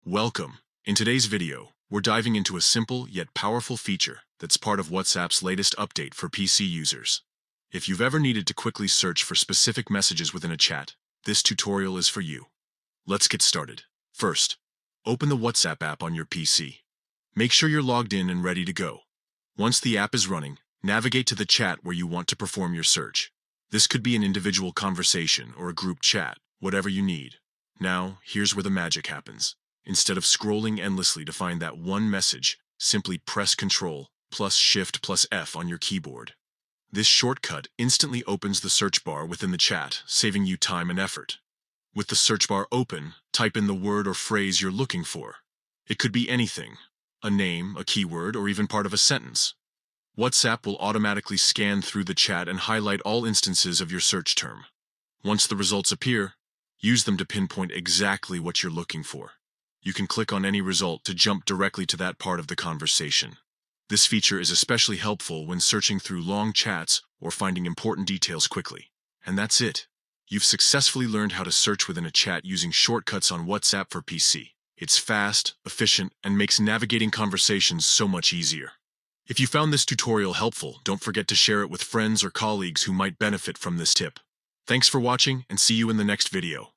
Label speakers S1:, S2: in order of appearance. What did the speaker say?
S1: Welcome. In today's video, we're diving into a simple yet powerful feature that's part of WhatsApp's latest update for PC users. If you've ever needed to quickly search for specific messages within a chat, this tutorial is for you. Let's get started. First, open the WhatsApp app on your PC. Make sure you're logged in and ready to go. Once the app is running, navigate to the chat where you want to perform your search. This could be an individual conversation or a group chat, whatever you need. Now, here's where the magic happens. Instead of scrolling endlessly to find that one message, simply press Ctrl + Shift + F on your keyboard. This shortcut instantly opens the search bar within the chat, saving you time and effort. With the search bar open, type in the word or phrase you're looking for. It could be anything, a name, a keyword, or even part of a sentence. WhatsApp will automatically scan through the chat and highlight all instances of your search term. Once the results appear, use them to pinpoint exactly what you're looking for. You can click on any result to jump directly to that part of the conversation. This feature is especially helpful when searching through long chats or finding important details quickly. And that's it. You've successfully learned how to search within a chat using shortcuts on WhatsApp for PC. It's fast, efficient, and makes navigating conversations so much easier. If you found this tutorial helpful, don't forget to share it with friends or colleagues who might benefit from this tip. Thanks for watching, and see you in the next video.